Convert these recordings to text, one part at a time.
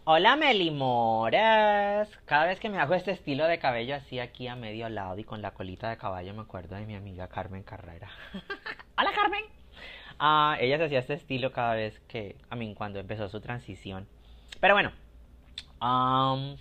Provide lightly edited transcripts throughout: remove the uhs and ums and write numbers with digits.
Hola Melimores. Cada vez que me hago este estilo de cabello así aquí a medio lado y con la colita de caballo me acuerdo de mi amiga Carmen Carrera. Hola Carmen. Ella se hacía este estilo cada vez que, cuando empezó su transición. Pero bueno, am,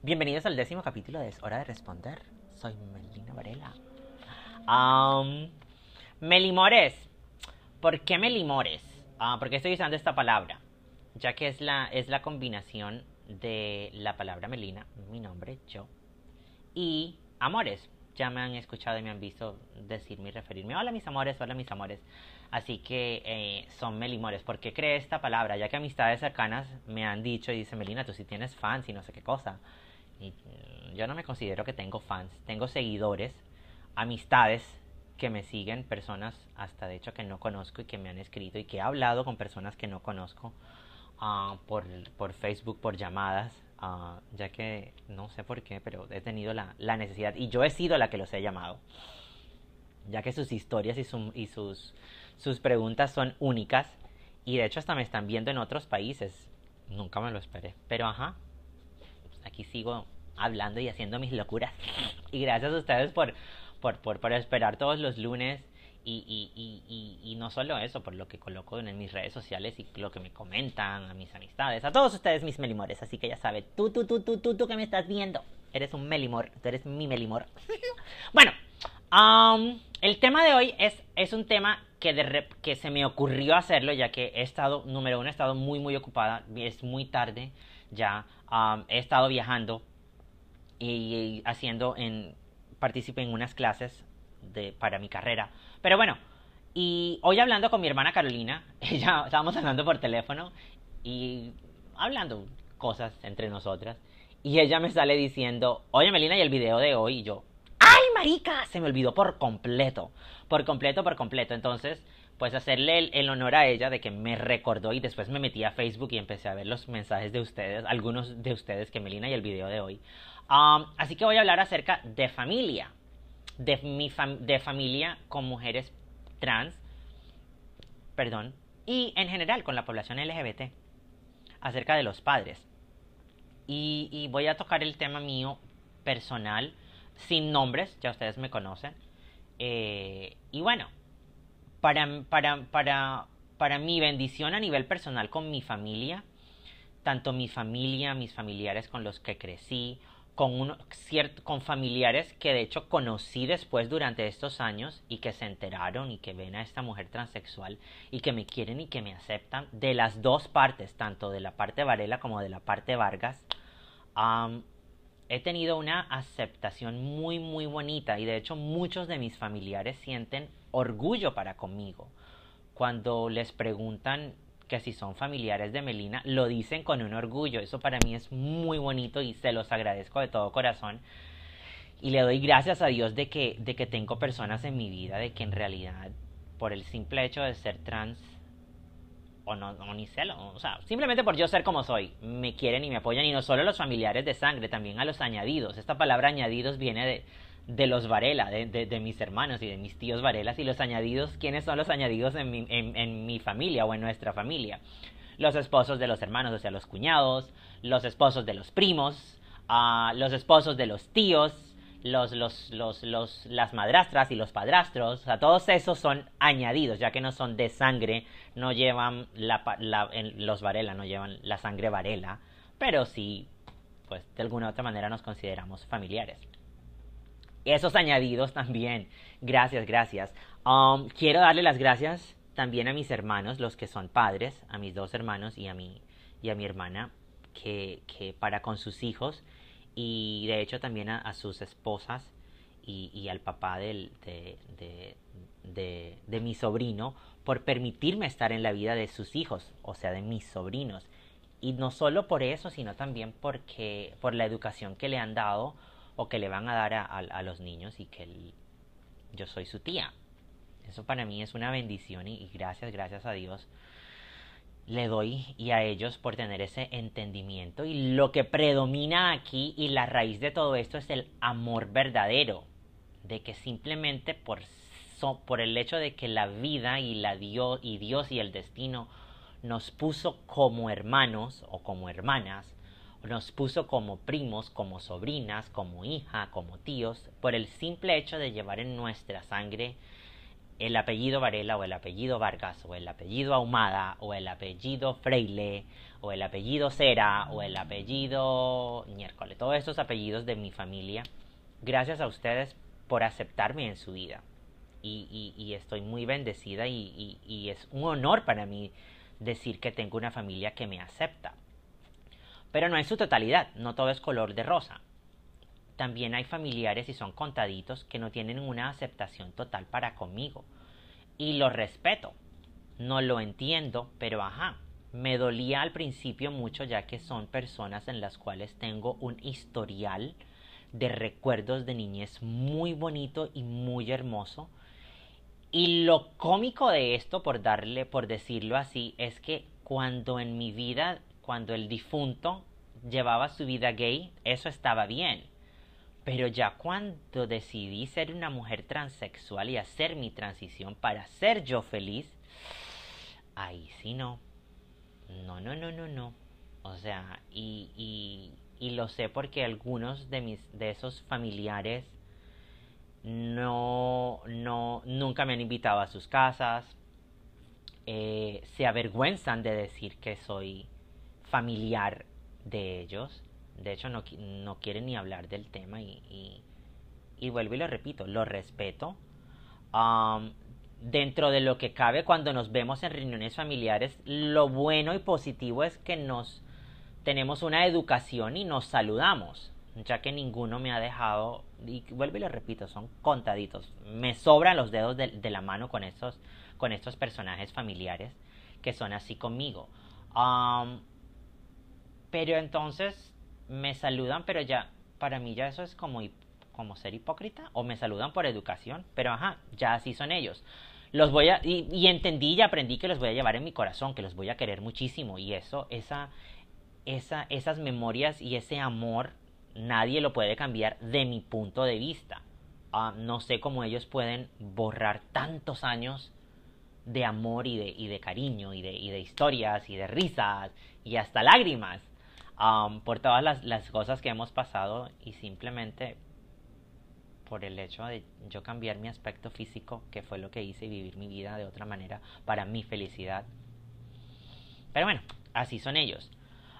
bienvenidos al 10º capítulo de Es Hora de Responder. Soy Melina Varela. Am, Melimores. ¿Por qué Melimores? ¿Por qué estoy usando esta palabra? Ya que es la combinación de la palabra Melina, mi nombre, yo, y amores. Ya me han escuchado y me han visto decirme y referirme, hola mis amores, hola mis amores. Así que son Melimores. ¿Por qué creé esta palabra? Ya que amistades cercanas me han dicho y dicen, Melina, tú sí tienes fans y no sé qué cosa. Y yo no me considero que tengo fans, tengo seguidores, amistades que me siguen, personas hasta de hecho que no conozco y que me han escrito y que he hablado con personas que no conozco por Facebook, por llamadas, ya que no sé por qué, pero he tenido la necesidad y yo he sido la que los he llamado, ya que sus historias y sus preguntas son únicas y de hecho hasta me están viendo en otros países. Nunca me lo esperé, pero ajá, aquí sigo hablando y haciendo mis locuras. Y gracias a ustedes por esperar todos los lunes. Y no solo eso, por lo que coloco en mis redes sociales y lo que me comentan a mis amistades, a todos ustedes mis melimores. Así que ya sabes, tú que me estás viendo, eres un melimor, tú eres mi melimor. Bueno, el tema de hoy es un tema que se me ocurrió hacerlo, ya que he estado, número uno, he estado muy ocupada, es muy tarde ya, he estado viajando y haciendo participé en unas clases para mi carrera. Pero bueno, y hoy hablando con mi hermana Carolina, ella estábamos hablando por teléfono y hablando cosas entre nosotras. Y ella me sale diciendo, oye Melina, ¿y el video de hoy? Y yo, ¡ay, marica! Se me olvidó por completo. Por completo, por completo. Entonces, pues hacerle el honor a ella de que me recordó y después me metí a Facebook y empecé a ver los mensajes de ustedes, algunos de ustedes que Melina y el video de hoy. Así que voy a hablar acerca de familia, de familia con mujeres trans, perdón, y en general con la población LGBT, acerca de los padres. Y voy a tocar el tema mío personal, sin nombres, ya ustedes me conocen. Y bueno, para mi bendición a nivel personal con mi familia, tanto mi familia, mis familiares con los que crecí, con familiares que de hecho conocí después durante estos años y que se enteraron y que ven a esta mujer transexual y que me quieren y que me aceptan de las dos partes, tanto de la parte Varela como de la parte Vargas. um, He tenido una aceptación muy bonita y de hecho muchos de mis familiares sienten orgullo para conmigo. Cuando les preguntan que si son familiares de Melina, lo dicen con un orgullo. Eso para mí es muy bonito y se los agradezco de todo corazón. Y le doy gracias a Dios de que tengo personas en mi vida, de que en realidad, por el simple hecho de ser trans, o no, ni sé, o sea, simplemente por yo ser como soy, me quieren y me apoyan, y no solo los familiares de sangre, también a los añadidos. Esta palabra añadidos viene de los Varela, de mis hermanos y de mis tíos Varelas. Y los añadidos, ¿quiénes son los añadidos en mi familia o en nuestra familia? Los esposos de los hermanos, o sea, los cuñados, los esposos de los primos, los esposos de los tíos, las madrastras y los padrastros. O sea, todos esos son añadidos, ya que no son de sangre, no llevan los Varela, no llevan la sangre Varela, pero sí, pues de alguna u otra manera nos consideramos familiares. Esos añadidos también, gracias. Quiero darle las gracias también a mis hermanos, los que son padres, a mis dos hermanos y a mi hermana, que para con sus hijos, y de hecho también a sus esposas y al papá de mi sobrino, por permitirme estar en la vida de sus hijos, o sea, de mis sobrinos. Y no solo por eso, sino también por la educación que le han dado o que le van a dar a los niños, y que yo soy su tía. Eso para mí es una bendición y gracias a Dios le doy, y a ellos, por tener ese entendimiento. Y lo que predomina aquí y la raíz de todo esto es el amor verdadero, de que simplemente por el hecho de que la vida y Dios y el destino nos puso como hermanos o como hermanas, nos puso como primos, como sobrinas, como hija, como tíos, por el simple hecho de llevar en nuestra sangre el apellido Varela o el apellido Vargas o el apellido Ahumada o el apellido Freile o el apellido Cera o el apellido Miércoles, todos estos apellidos de mi familia. Gracias a ustedes por aceptarme en su vida y estoy muy bendecida y es un honor para mí decir que tengo una familia que me acepta. Pero no en su totalidad, no todo es color de rosa. También hay familiares, y son contaditos, que no tienen una aceptación total para conmigo. Y lo respeto. No lo entiendo, pero ajá. Me dolía al principio mucho, ya que son personas en las cuales tengo un historial de recuerdos de niñez muy bonito y muy hermoso. Y lo cómico de esto, por decirlo así, es que cuando en mi vida, cuando el difunto llevaba su vida gay, eso estaba bien. Pero ya cuando decidí ser una mujer transexual y hacer mi transición para ser yo feliz, ahí sí no. No, no, no, no, no. O sea, y lo sé porque algunos de esos familiares nunca me han invitado a sus casas. Se avergüenzan de decir que soy familiar de ellos. De hecho, no quieren ni hablar del tema y vuelvo y lo repito, lo respeto. Um, Dentro de lo que cabe cuando nos vemos en reuniones familiares, lo bueno y positivo es que nos tenemos una educación y nos saludamos, ya que ninguno me ha dejado, y vuelvo y lo repito, son contaditos. Me sobran los dedos de la mano con estos personajes familiares que son así conmigo. Pero entonces me saludan, pero ya, para mí ya eso es como ser hipócrita, o me saludan por educación, pero ajá, ya así son ellos. Y entendí y aprendí que los voy a llevar en mi corazón, que los voy a querer muchísimo, y esas memorias y ese amor, nadie lo puede cambiar de mi punto de vista. No sé cómo ellos pueden borrar tantos años de amor y de cariño y de historias y de risas y hasta lágrimas, por todas las cosas que hemos pasado, y simplemente por el hecho de yo cambiar mi aspecto físico, que fue lo que hice, y vivir mi vida de otra manera para mi felicidad. Pero bueno, así son ellos.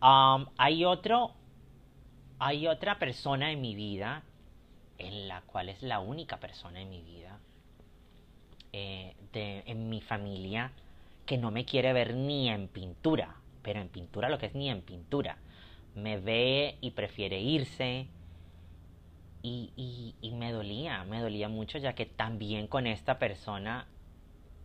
Hay otra persona en mi vida, en la cual es la única persona en mi vida, en mi familia, que no me quiere ver ni en pintura, pero en pintura lo que es ni en pintura. Me ve y prefiere irse, y me dolía mucho, ya que también con esta persona,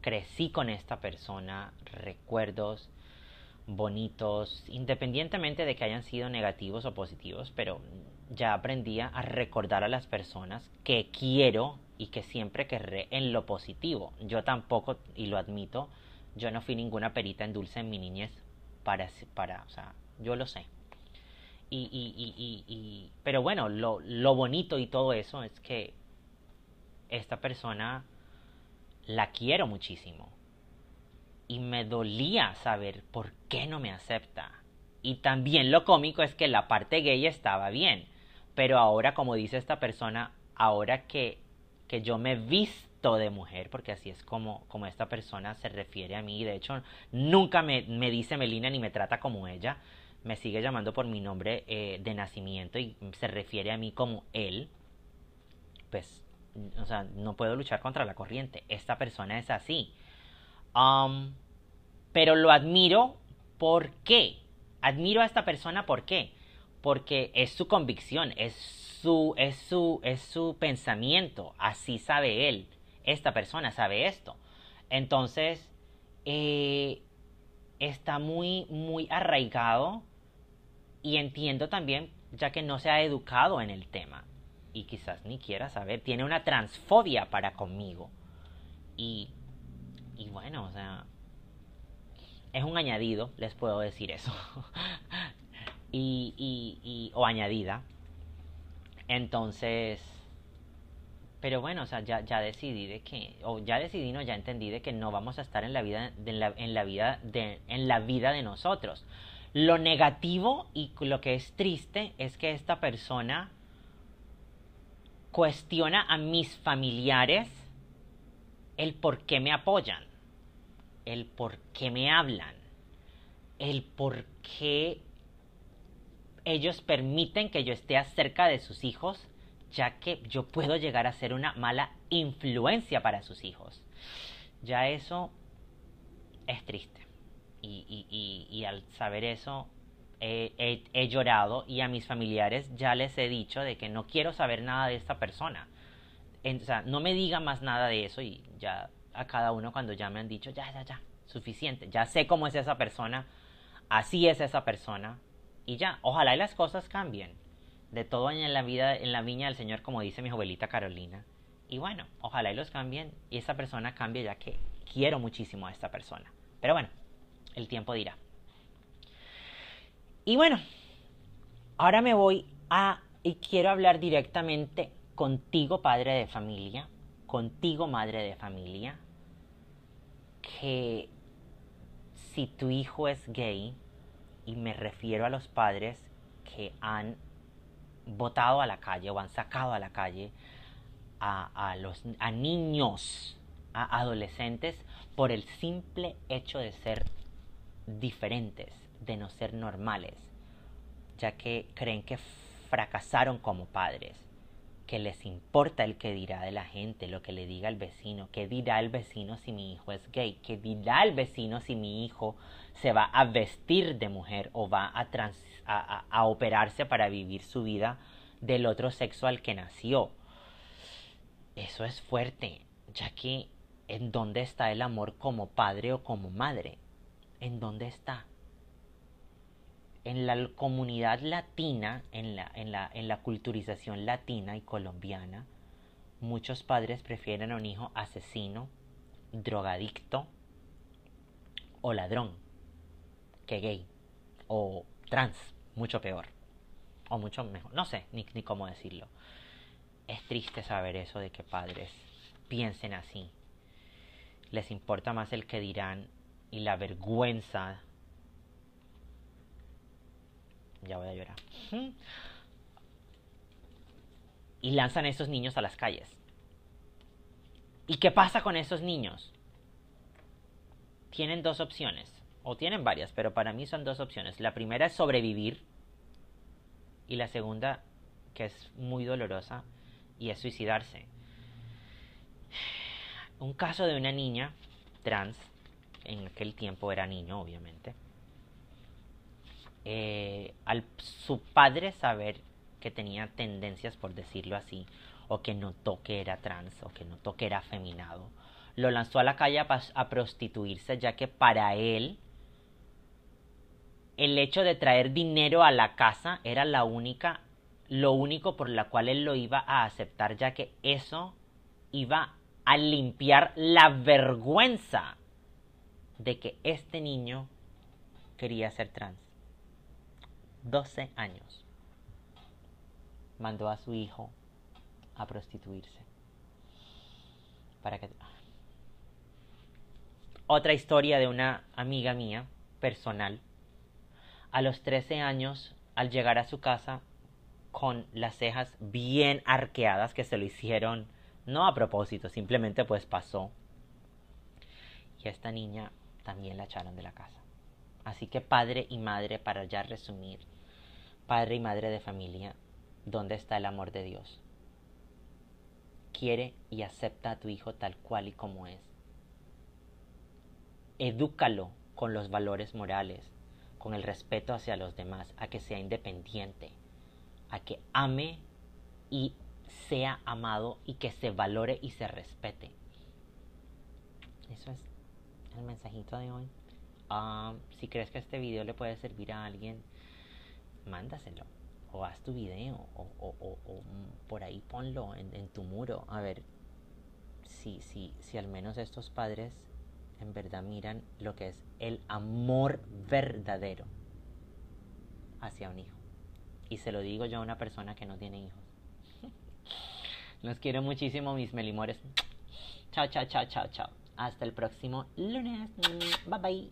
crecí con esta persona, recuerdos bonitos, independientemente de que hayan sido negativos o positivos, pero ya aprendí a recordar a las personas que quiero y que siempre querré en lo positivo. Yo tampoco, y lo admito, yo no fui ninguna perita en dulce en mi niñez o sea, yo lo sé. Pero bueno, lo bonito y todo eso es que esta persona la quiero muchísimo. Y me dolía saber por qué no me acepta. Y también lo cómico es que la parte gay estaba bien. Pero ahora, como dice esta persona, ahora que yo me visto de mujer, porque así es como esta persona se refiere a mí. De hecho, nunca me dice Melina ni me trata como ella. Me sigue llamando por mi nombre de nacimiento y se refiere a mí como él. Pues, o sea, no puedo luchar contra la corriente. Esta persona es así. Pero lo admiro. ¿Por qué? Admiro a esta persona. ¿Por qué? Porque es su convicción, es su pensamiento. Así sabe él. Esta persona sabe esto. Entonces, está muy, muy arraigado, y entiendo también, ya que no se ha educado en el tema y quizás ni quiera saber, tiene una transfobia para conmigo. Y bueno, o sea, es un añadido, les puedo decir eso. O añadida. Entonces, Pero bueno, o sea, ya decidí de que, o ya decidí, no, ya entendí de que no vamos a estar en la vida, en la vida de nosotros. Lo negativo y lo que es triste es que esta persona cuestiona a mis familiares el por qué me apoyan, el por qué me hablan, el por qué ellos permiten que yo esté acerca de sus hijos, ya que yo puedo llegar a ser una mala influencia para sus hijos. Ya eso es triste. Y al saber eso, he llorado y a mis familiares ya les he dicho de que no quiero saber nada de esta persona. O sea, no me diga más nada de eso y ya a cada uno cuando ya me han dicho, ya, suficiente. Ya sé cómo es esa persona, así es esa persona y ya. Ojalá y las cosas cambien. De todo en la vida, en la viña del Señor, como dice mi abuelita Carolina. Y bueno, ojalá y los cambien y esa persona cambie, ya que quiero muchísimo a esta persona. Pero bueno, el tiempo dirá. Y bueno, ahora me voy y quiero hablar directamente contigo, padre de familia, contigo, madre de familia, que si tu hijo es gay, y me refiero a los padres que han botado a la calle o han sacado a la calle a niños, a adolescentes, por el simple hecho de ser diferentes, de no ser normales, ya que creen que fracasaron como padres, que les importa el que dirá de la gente, lo que le diga el vecino, qué dirá el vecino si mi hijo es gay, qué dirá el vecino si mi hijo se va a vestir de mujer o va a operarse para vivir su vida del otro sexo al que nació. Eso es fuerte, ya que ¿en dónde está el amor como padre o como madre? ¿En dónde está? En la comunidad latina, en la culturización latina y colombiana, muchos padres prefieren a un hijo asesino, drogadicto o ladrón que gay o trans, mucho peor o mucho mejor, no sé ni cómo decirlo. Es triste saber eso de que padres piensen así. Les importa más el que dirán y la vergüenza. Ya voy a llorar. Y lanzan a esos niños a las calles. ¿Y qué pasa con esos niños? Tienen dos opciones, o tienen varias, pero para mí son dos opciones. La primera es sobrevivir y la segunda, que es muy dolorosa, y es suicidarse. Un caso de una niña trans, en aquel tiempo era niño obviamente, al su padre saber que tenía tendencias, por decirlo así, o que notó que era trans, o que notó que era afeminado, lo lanzó a la calle a prostituirse, ya que para él el hecho de traer dinero a la casa era lo único por la cual él lo iba a aceptar, ya que eso iba a limpiar la vergüenza de que este niño quería ser trans. 12 años. Mandó a su hijo a prostituirse. Para que... Otra historia de una amiga mía, personal. A los 13 años, al llegar a su casa con las cejas bien arqueadas, que se lo hicieron no a propósito, simplemente pues pasó. Y a esta niña también la echaron de la casa. Así que padre y madre, para ya resumir, padre y madre de familia, ¿dónde está el amor de Dios? Quiere y acepta a tu hijo tal cual y como es. Edúcalo con los valores morales, con el respeto hacia los demás, a que sea independiente, a que ame y sea amado y que se valore y se respete. Eso es el mensajito de hoy. Si crees que este video le puede servir a alguien, mándaselo. O haz tu video. O por ahí ponlo en tu muro. A ver si al menos estos padres en verdad miran lo que es el amor verdadero hacia un hijo. Y se lo digo yo a una persona que no tiene hijos. Los quiero muchísimo, mis melimores. Chao, chao, chao, chao, chao. Hasta el próximo lunes. Bye, bye.